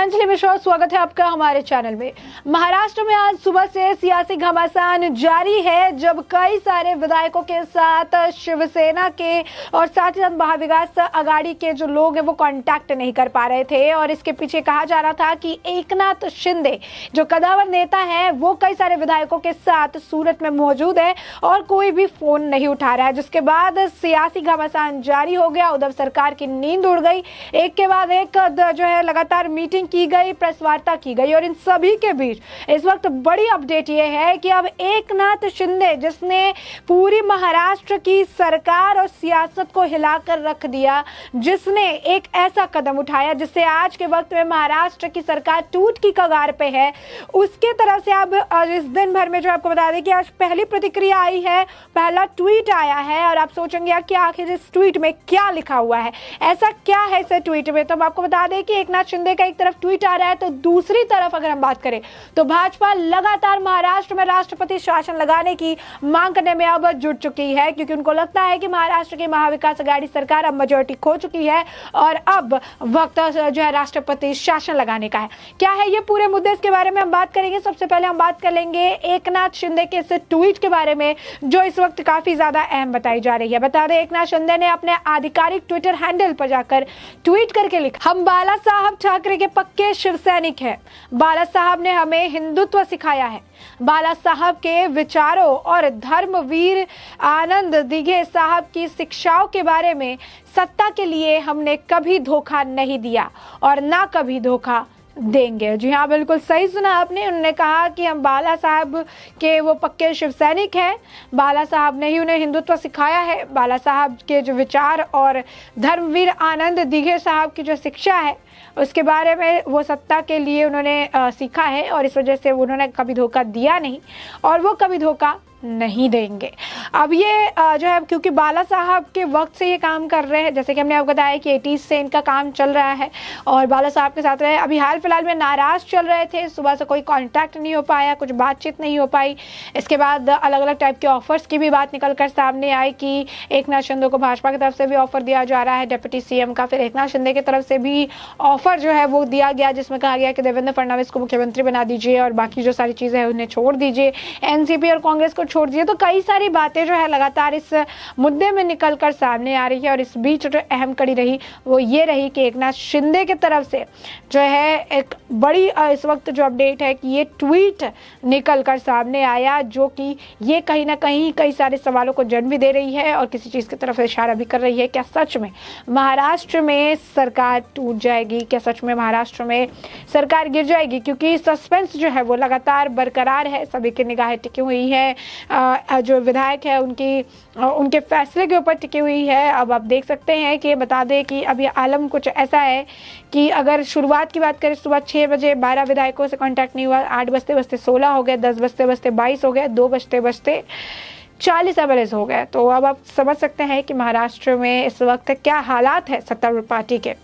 मैं अंजलि मिश्रा, स्वागत है आपका हमारे चैनल में। महाराष्ट्र में आज सुबह से सियासी घमासान जारी है, जब कई सारे विधायकों के साथ शिवसेना के और साथ ही साथ महाविकास आघाड़ी के जो लोग हैं वो कांटेक्ट नहीं कर पा रहे थे। और इसके पीछे कहा जा रहा था कि एकनाथ शिंदे जो कदावर नेता है वो कई सारे विधायकों के साथ सूरत में मौजूद है और कोई भी फोन नहीं उठा रहा है, जिसके बाद सियासी घमासान जारी हो गया। उद्धव सरकार की नींद उड़ गई, एक के बाद एक जो है लगातार मीटिंग की गई, प्रेस वार्ता की गई। और इन सभी के बीच इस वक्त बड़ी अपडेट ये है कि अब एकनाथ शिंदे, जिसने पूरी महाराष्ट्र की सरकार और सियासत को हिलाकर रख दिया, जिसने एक ऐसा कदम उठाया जिससे आज के वक्त में महाराष्ट्र की सरकार टूट की कगार पे है, उसके तरफ से अब इस दिन भर में जो आपको बता दें कि आज पहली प्रतिक्रिया आई है, पहला ट्वीट आया है। और आप सोचेंगे यार कि आखिर इस ट्वीट में क्या लिखा हुआ है, ऐसा क्या है इस ट्वीट में। तो आपको बता दें कि एकनाथ शिंदे का एक तरफ ट्वीट आ रहा है तो दूसरी तरफ अगर हम बात करें तो भाजपा लगातार महाराष्ट्र में राष्ट्रपति शासन लगाने की मांग करने में अब जुट चुकी है, क्योंकि उनको लगता है कि महाराष्ट्र की महाविकास आघाड़ी सरकार अब मेजॉरिटी खो चुकी है और अब वक्त जो है राष्ट्रपति शासन लगाने का है। क्या है ये पूरे मुद्दे, इसके बारे में हम बात करेंगे। सबसे पहले हम बात कर लेंगे एकनाथ शिंदे के इस ट्वीट के बारे में जो इस वक्त काफी ज्यादा अहम बताई जा रही है। बता दें एकनाथ शिंदे ने अपने आधिकारिक ट्विटर हैंडल पर जाकर ट्वीट करके लिखा, हम बाला साहब ठाकरे के पक्के शिव सैनिक हैं। बाला साहब ने हमें हिंदुत्व सिखाया है। बाला साहब के विचारों और धर्मवीर आनंद दिघे साहब की शिक्षाओं के बारे में सत्ता के लिए हमने कभी धोखा नहीं दिया और ना कभी धोखा देंगे। जी हाँ, बिल्कुल सही सुना आपने। उन्होंने कहा कि हम बाला साहब के वो पक्के शिव सैनिक हैं। बाला साहब ने ही उन्हें हिंदुत्व सिखाया है। बाला साहब के जो विचार और धर्मवीर आनंद दिघे साहब की जो शिक्षा है उसके बारे में वो सत्ता के लिए उन्होंने सीखा है और इस वजह से उन्होंने कभी धोखा दिया नहीं और वो कभी धोखा नहीं देंगे। अब ये जो है क्योंकि बाला साहब के वक्त से ये काम कर रहे हैं, जैसे कि हमने आपको बताया कि 80s से इनका काम चल रहा है और बाला साहब के साथ रहे। अभी हाल फिलहाल में नाराज चल रहे थे, सुबह से कोई कांटेक्ट नहीं हो पाया, कुछ बातचीत नहीं हो पाई। इसके बाद अलग अलग टाइप के ऑफर्स की भी बात निकल कर सामने आई कि एकनाथ शिंदे को भाजपा की तरफ से भी ऑफर दिया जा रहा है डिप्टी सीएम का, फिर एकनाथ शिंदे की तरफ से भी ऑफर जो है वो दिया गया, जिसमें कहा गया कि देवेंद्र फडणवीस को मुख्यमंत्री बना दीजिए और बाकी जो सारी चीजें हैं उन्हें छोड़ दीजिए, एनसीपी और कांग्रेस को छोड़ दिए। तो कई सारी बातें जो है लगातार इस मुद्दे में निकल कर सामने आ रही है और इस बीच जो अहम कड़ी रही वो ये रही कि एकनाथ शिंदे की तरफ से जो है एक बड़ी इस वक्त जो अपडेट है कि ये ट्वीट निकल कर सामने आया, जो कि ये कहीं ना कहीं कई सारे सवालों को जन्म भी दे रही है और किसी चीज़ की तरफ इशारा भी कर रही है। क्या सच में महाराष्ट्र में सरकार टूट जाएगी? क्या सच में महाराष्ट्र में सरकार गिर जाएगी? क्योंकि सस्पेंस जो है वो लगातार बरकरार है, सभी की निगाहें टिकी हुई है, जो विधायक है उनके फैसले के ऊपर टिकी हुई है। अब आप देख सकते हैं कि बता दें कि अब ये आलम कुछ ऐसा है कि अगर शुरुआत की बात करें सुबह 6 बजे 12 विधायकों से कांटेक्ट नहीं हुआ, 8 बजते बजते 16 हो गए, 10 बजते बजते 22 हो गए, 2 बजते बजते 40 एमएलए हो गए। तो अब आप समझ सकते हैं कि महाराष्ट्र में इस वक्त क्या हालात है सत्तारूढ़ पार्टी के,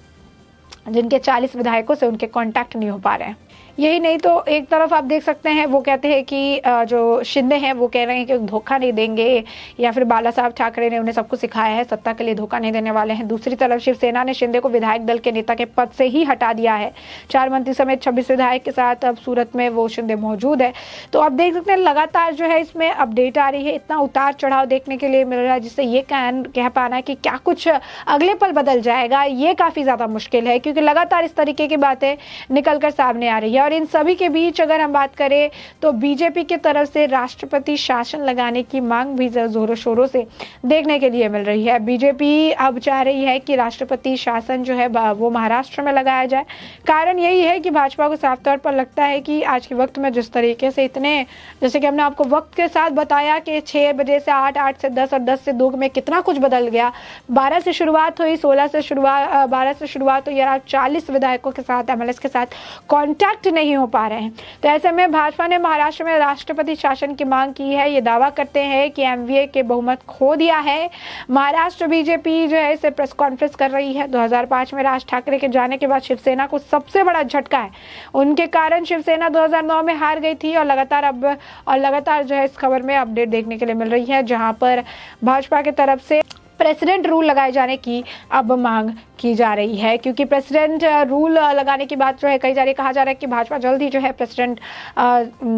जिनके 40 विधायकों से उनके कांटेक्ट नहीं हो पा रहे हैं। यही नहीं तो एक तरफ आप देख सकते हैं वो कहते हैं कि जो शिंदे हैं वो कह रहे हैं कि धोखा नहीं देंगे, या फिर बाला साहब ठाकरे ने उन्हें सब कुछ सिखाया है, सत्ता के लिए धोखा नहीं देने वाले हैं। दूसरी तरफ शिवसेना ने शिंदे को विधायक दल के नेता के पद से ही हटा दिया है। 4 मंत्री समेत 26 विधायक के साथ अब सूरत में वो शिंदे मौजूद है। तो आप देख सकते हैं लगातार जो है इसमें अपडेट आ रही है, इतना उतार चढ़ाव देखने के लिए मिल रहा है, जिससे ये कह पाना कि क्या कुछ अगले पल बदल जाएगा ये काफ़ी ज़्यादा मुश्किल है, क्योंकि लगातार इस तरीके की बातें निकल कर सामने आ रही है। और इन सभी के बीच अगर हम बात करें तो बीजेपी की तरफ से राष्ट्रपति शासन लगाने की मांग भी जोरों शोरों से देखने के लिए मिल रही है। बीजेपी अब चाह रही है कि राष्ट्रपति शासन जो है वो महाराष्ट्र में लगाया जाए। कारण यही है कि भाजपा को साफ तौर पर लगता है कि आज के वक्त में जिस तरीके से इतने, जैसे कि हमने आपको वक्त के साथ बताया कि 6 बजे से 8, 8 से 10 और 10 से 2 में कितना कुछ बदल गया। 12 से शुरुआत हुई, 16 से शुरुआत, 12 से शुरुआत हुई और 40 विधायकों के साथ एमएलए के साथ कॉन्टैक्ट नहीं हो पा रहे हैं। तो ऐसे में भाजपा ने महाराष्ट्र में राष्ट्रपति शासन की मांग की है। ये दावा करते हैं कि एमवीए के बहुमत खो दिया है। महाराष्ट्र बीजेपी जो है इसे प्रेस कॉन्फ्रेंस कर रही है। 2005 में राज ठाकरे के जाने के बाद शिवसेना को सबसे बड़ा झटका है। उनके कारण शिवसेना 2009 में हार गई थी और लगातार जो है इस खबर में अपडेट देखने के लिए मिल रही है, जहां पर भाजपा की तरफ से प्रेसिडेंट रूल लगाए जाने की अब मांग की जा रही है, क्योंकि प्रेसिडेंट रूल लगाने की बात जो है कही जा रही है। कहा जा रहा है कि भाजपा जल्द ही जो है प्रेसिडेंट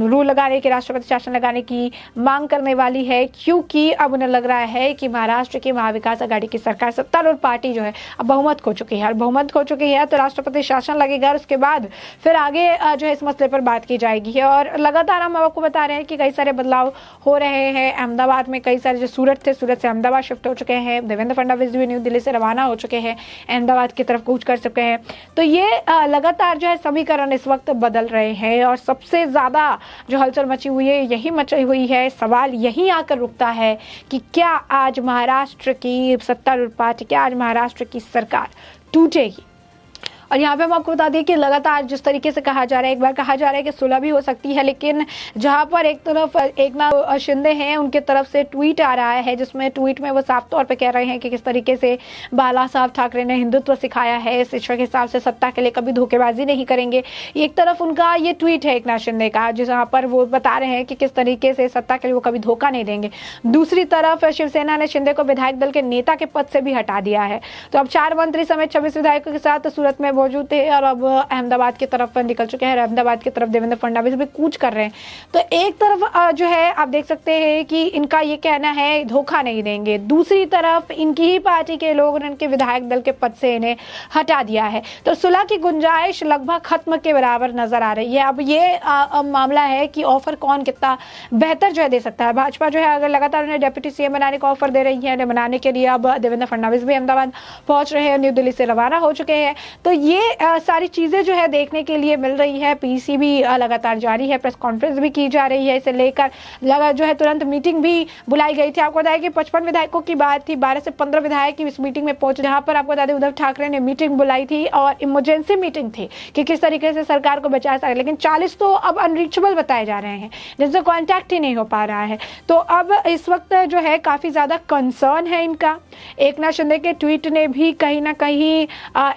रूल लगाने की, राष्ट्रपति शासन लगाने की मांग करने वाली है, क्योंकि अब उन्हें लग रहा है कि महाराष्ट्र की महाविकास आघाड़ी की सरकार, सत्तारूढ़ पार्टी जो है अब बहुमत खो चुकी है, और बहुमत खो चुकी है तो राष्ट्रपति शासन लगेगा, और उसके बाद फिर आगे जो है इस मसले पर बात की जाएगी। और लगातार हम आपको बता रहे हैं कि कई सारे बदलाव हो रहे हैं। अहमदाबाद में कई सारे, जो सूरत थे, सूरत से अहमदाबाद शिफ्ट हो चुके हैं। देवेंद्र फडणवीस भी न्यू दिल्ली से रवाना हो चुके हैं, अहमदाबाद की तरफ कूच कर चुके हैं। तो ये लगातार जो है समीकरण इस वक्त बदल रहे हैं, और सबसे ज़्यादा जो हलचल मची हुई है, यही मची हुई है। सवाल यही आकर रुकता है कि क्या आज महाराष्ट्र की सत्तारूढ़ पार्टी, क्या आज महाराष्ट्र की सरकार टूटेगी? और यहाँ पे हम आपको बता दें कि लगातार जिस तरीके से कहा जा रहा है, एक बार कहा जा रहा है कि सुलह भी हो सकती है, लेकिन जहाँ पर एक तरफ एकनाथ शिंदे हैं, उनके तरफ से ट्वीट आ रहा है, जिसमें ट्वीट में वो साफ तौर पे कह रहे हैं कि किस तरीके से बाला साहब ठाकरे ने हिंदुत्व सिखाया है, शिक्षा के हिसाब से सत्ता के लिए कभी धोखेबाजी नहीं करेंगे। एक तरफ उनका ये ट्वीट है एकनाथ शिंदे का, जहाँ पर वो बता रहे हैं कि किस तरीके से सत्ता के लिए वो कभी धोखा नहीं देंगे। दूसरी तरफ शिवसेना ने शिंदे को विधायक दल के नेता के पद से भी हटा दिया है। तो अब 4 मंत्री समेत 26 विधायकों के साथ सूरत में मौजूद थे, और अब अहमदाबाद की तरफ निकल चुके हैं। अहमदाबाद की तरफ देवेंद्र फडणवीस भी कूच कर रहे हैं। तो एक तरफ जो है आप देख सकते हैं कि इनका ये कहना है धोखा नहीं देंगे, दूसरी तरफ इनकी ही पार्टी के लोगों ने इनके विधायक दल के पद से इन्हें हटा दिया है। तो सुलह की गुंजाइश लगभग खत्म के बराबर नजर आ रही है। अब ये मामला है कि ऑफर कौन कितना बेहतर जो है दे सकता है। भाजपा जो है अगर लगातार उन्हें डेप्यूटी सीएम बनाने का ऑफर दे रही है, बनाने के लिए अब देवेंद्र फडणवीस भी अहमदाबाद पहुंच रहे हैं, न्यू दिल्ली से रवाना हो चुके हैं। तो ये सारी चीजें जो है देखने के लिए मिल रही है। पीसी भी लगातार जारी है, प्रेस कॉन्फ्रेंस भी की जा रही है, इसे लेकर जो है तुरंत मीटिंग भी बुलाई गई थी। आपको बताया कि 55 विधायकों की बात थी, 12 से 15 विधायक इस मीटिंग में पहुंचे, जहां पर आपको बता दें उद्धव ठाकरे ने मीटिंग बुलाई थी, और इमरजेंसी मीटिंग थी कि किस तरीके से सरकार को बचा सके। लेकिन 40 तो अब अनरीचेबल बताए जा रहे हैं, जिनसे कॉन्टैक्ट ही नहीं हो पा रहा है। तो अब इस वक्त जो है काफी ज्यादा कंसर्न है इनका। एकनाथ शिंदे के ट्वीट ने भी कहीं ना कहीं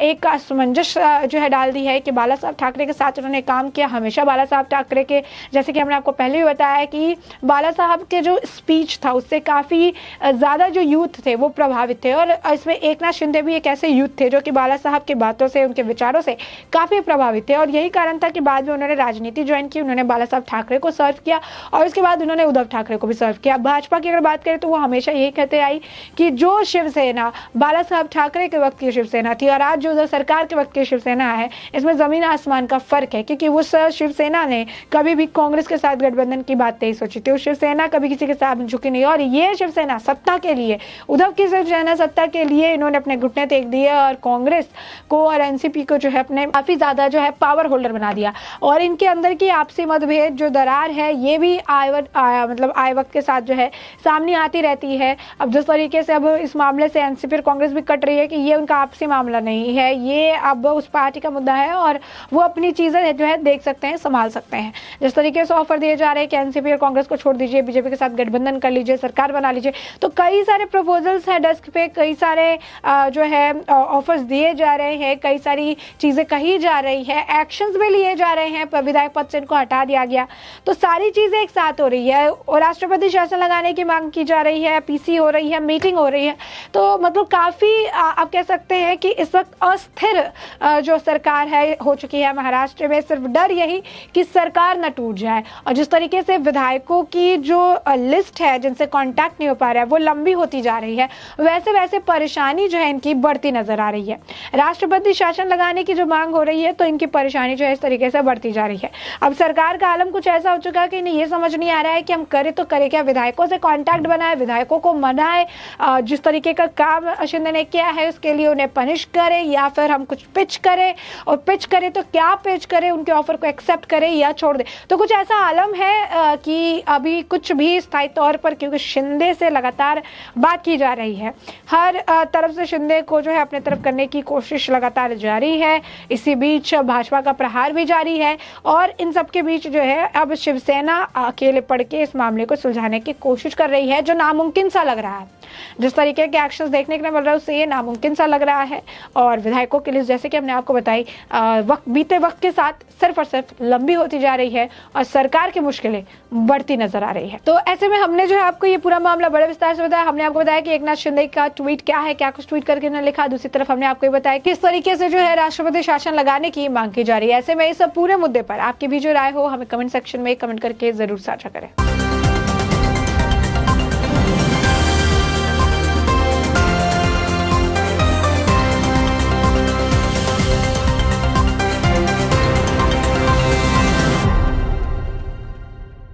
एक असमंजस जो है डाल दी है कि बाला साहब ठाकरे के साथ उन्होंने काम किया। हमेशा बाला साहब ठाकरे के, जैसे कि हमने आपको पहले भी बताया कि बाला साहब के जो स्पीच था उससे काफ़ी ज़्यादा जो यूथ थे वो प्रभावित थे, और इसमें एकनाथ शिंदे भी एक ऐसे यूथ थे जो कि बाला साहब की बातों से, उनके विचारों से काफ़ी प्रभावित थे। और यही कारण था कि बाद में उन्होंने राजनीति ज्वाइन की, उन्होंने बाला साहब ठाकरे को सर्व किया, और उसके बाद उन्होंने उद्धव ठाकरे को भी सर्व किया। भाजपा की अगर बात करें तो वो हमेशा यही कहते आई कि जो शिवसेना बाला साहब ठाकरे के वक्त की शिवसेना थी और आज जो उधर सरकार के वक्त की शिवसेना है, इसमें जमीन आसमान का फर्क है। क्योंकि उस शिवसेना ने कभी भी कांग्रेस के साथ गठबंधन की बात नहीं सोची थी, उस शिवसेना कभी किसी के साथ झुकी नहीं, और ये शिवसेना सत्ता के लिए, उद्धव की शिवसेना सत्ता के लिए इन्होंने अपने घुटने टेक दिए, और कांग्रेस को और एनसीपी को जो है अपने काफी ज्यादा जो है पावर होल्डर बना दिया। और इनके अंदर की आपसी मतभेद जो दरार है, ये भी आए वक्त के साथ जो है सामने आती रहती है। अब जिस तरीके से अब इस मामले से एनसीपी और कांग्रेस भी कट रही है कि ये उनका आपसी मामला नहीं है, ये अब उस पार्टी का मुद्दा है, और वो अपनी चीजें जो है देख सकते हैं, संभाल सकते हैं। जिस तरीके से ऑफर दिए जा रहे हैं कि एनसीपी और कांग्रेस को छोड़ दीजिए, बीजेपी के साथ गठबंधन कर लीजिए, सरकार बना लीजिए, तो कई सारे प्रपोजल्स हैं डेस्क पे, कई सारे जो है ऑफर्स दिए जा रहे हैं, कई सारी चीजें कही जा रही है, एक्शंस भी लिए जा रहे हैं, विधायक पद से इनको हटा दिया गया। तो सारी चीजें एक साथ हो रही है, और राष्ट्रपति शासन लगाने की मांग की जा रही है, पीसी हो रही है, मीटिंग हो रही है। तो मतलब काफी आप कह सकते हैं कि इस वक्त अस्थिर जो सरकार है हो चुकी है महाराष्ट्र में। सिर्फ डर यही कि सरकार न टूट जाए, और जिस तरीके से विधायकों की जो लिस्ट है जिनसे कांटेक्ट नहीं हो पा रहा है वो लंबी होती जा रही है, वैसे वैसे परेशानी जो है इनकी बढ़ती नजर आ रही है। राष्ट्रपति शासन लगाने की जो मांग हो रही है तो इनकी परेशानी जो है इस तरीके से बढ़ती जा रही है। अब सरकार का आलम कुछ ऐसा हो चुका है कि इन्हें ये समझ नहीं आ रहा है कि हम करें तो करें क्या, विधायकों से कॉन्टैक्ट बनाए, विधायकों को मनाए, जिस तरीके का काम शिंदे ने किया है उसके लिए उन्हें पनिश करें, या फिर हम कुछ पिच करें, और पिच करें तो क्या पिच करें, उनके ऑफर को एक्सेप्ट करें या छोड़ दें। तो कुछ ऐसा आलम है कि अभी कुछ भी स्थायी तौर पर, क्योंकि शिंदे से लगातार बात की जा रही है, हर तरफ से शिंदे को जो है अपने तरफ करने की कोशिश लगातार जारी है। इसी बीच भाजपा का प्रहार भी जारी है, और इन सब के बीच जो है अब शिवसेना अकेले पड़ के इस मामले को सुलझाने की कोशिश कर रही है, जो नामुमकिन सा लग रहा है। जिस तरीके के एक्शंस देखने के लिए मिल रहे हैं उससे ये नामुमकिन सा लग रहा है और विधायकों की लिस्ट जैसे कि हमने आपको बताई बीते वक्त के साथ सिर्फ और सिर्फ लंबी होती जा रही है और सरकार की मुश्किलें बढ़ती नजर आ रही है। तो ऐसे में हमने जो है आपको ये पूरा मामला बड़े विस्तार से बताया। हमने आपको बताया कि एकनाथ शिंदे का ट्वीट क्या है, क्या कुछ ट्वीट करके उन्होंने लिखा। दूसरी तरफ हमने आपको ये बताया किस तरीके से जो है राष्ट्रपति शासन लगाने की मांग की जा रही है। ऐसे में इस पूरे मुद्दे पर आपकी भी जो राय हो हमें कमेंट सेक्शन में कमेंट करके जरूर साझा करें।